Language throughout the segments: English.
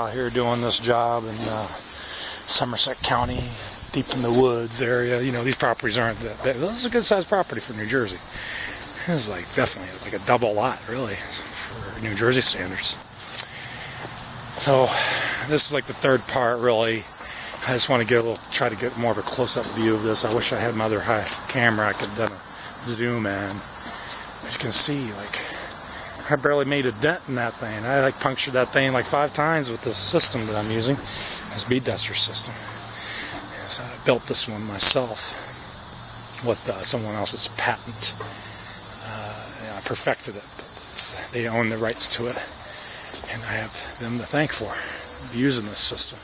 Out here doing this job in Somerset County, deep in the woods area. You know, these properties aren't that big. This is a good sized property for New Jersey. This is like definitely like a double lot, really, for New Jersey standards. So this is like the third part, really. I just want to try to get more of a close-up view of this. I wish I had my other camera. I could have done a zoom in. As you can see, like, I barely made a dent in that thing. I like punctured that thing like 5 times with this system that I'm using, this bead duster system. So I built this one myself with someone else's patent. I perfected it, but they own the rights to it, and I have them to thank for using this system.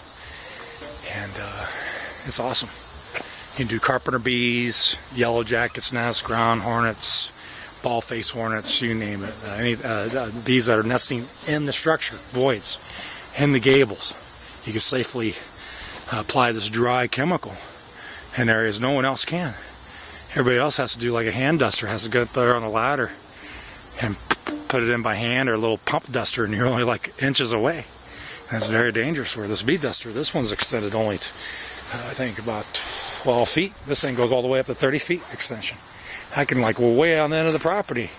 And it's awesome. You can do Carpenter bees, yellow jackets, nests, ground hornets, ball face hornets, you name it. Any bees that are nesting in the structure, voids, in the gables. You can safely apply this dry chemical in areas no one else can. Everybody else has to do like a hand duster, has to go up there on a ladder and put it in by hand, or a little pump duster, and you're only like inches away. And it's very dangerous. Where this bead duster, this one's extended only to, I think, about 12 feet. This thing goes all the way up to 30 feet extension. I can like go way on the end of the property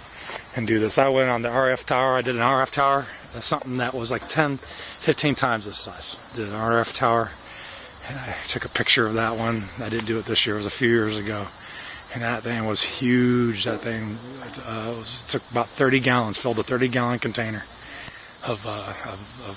and do this. I went on the RF tower. I did an RF tower. That's something that was like 10, 15 times this size. Did an RF tower, and I took a picture of that one. I didn't do it this year. It was a few years ago. And that thing was huge. That thing took about 30 gallons, filled a 30-gallon container of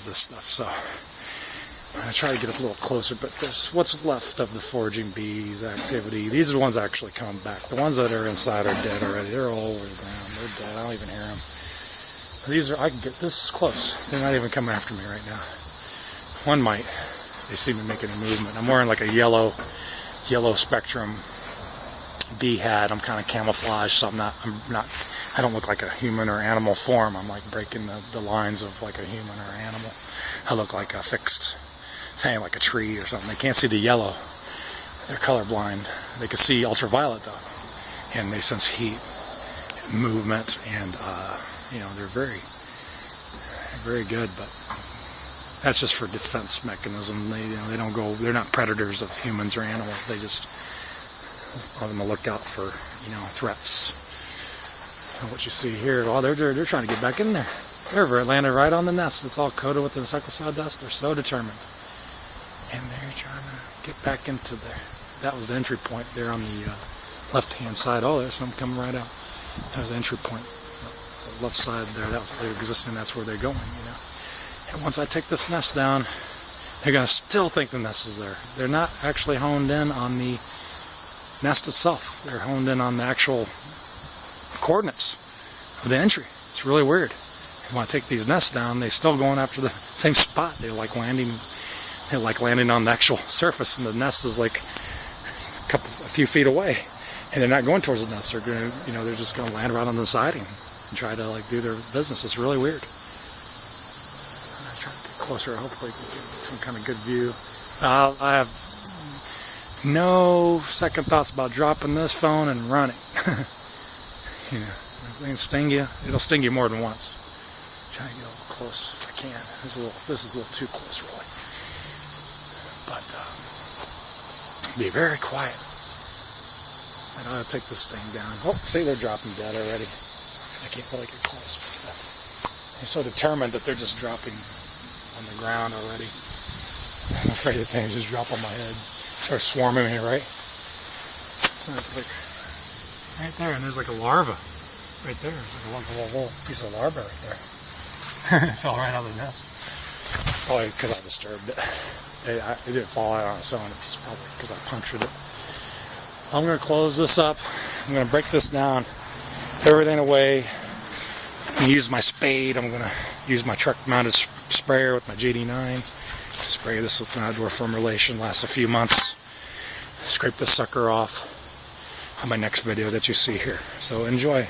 this stuff. So I'm going to try to get a little closer, but this, what's left of the foraging bees activity, these are the ones that actually come back. The ones that are inside are dead already. They're all over the ground. They're dead. I don't even hear them. These are, I can get this close. They're not even coming after me right now. One might. They see me making a movement. I'm wearing like a yellow spectrum bee hat. I'm kind of camouflaged, so I don't look like a human or animal form. I'm like breaking the lines of like a human or animal. I look like a fixed thing, like a tree or something. They can't see the yellow. They're colorblind. They can see ultraviolet though, and they sense heat, movement, and you know, they're very, very good. But that's just for defense mechanism. They don't go. They're not predators of humans or animals. They just on the lookout for, you know, threats. So what you see here, well, they're trying to get back in there. It landed right on the nest. It's all coated with insecticide dust. They're so determined. And they're trying to get back into there. That was the entry point there on the left-hand side. Oh, there's some coming right out. That was the entry point. The left side there, that was existing. That's where they're going, you know. And once I take this nest down, they're going to still think the nest is there. They're not actually honed in on the nest itself. They're honed in on the actual coordinates of the entry. It's really weird. When I take these nests down, they're still going after the same spot. They like landing on the actual surface, and the nest is like a few feet away, and they're not going towards the nest. They're going, you know, they're just going to land right on the siding and try to like do their business. It's really weird. I'm trying to get closer. Hopefully, get some kind of good view. I have no second thoughts about dropping this phone and running. You know, it'll sting you. It'll sting you more than once. Try to get a little close if I can. This is a little too close, really. But be very quiet. And I'll take this thing down. Oh, see, they're dropping dead already. I can't really get close. They're so determined that they're just dropping on the ground already. I'm afraid the things just drop on my head. Start swarming me, right? So it's like right there, and there's like a larva right there. There's like a little piece of larva right there. It fell right out of the nest. Probably because I disturbed it. It didn't fall out on its own. It's probably because I punctured it. I'm going to close this up. I'm going to break this down, put everything away, and use my spade. I'm going to use my truck-mounted sprayer with my JD9. Spray this with an outdoor formulation. Lasts a few months. Scrape this sucker off on my next video that you see here. So enjoy.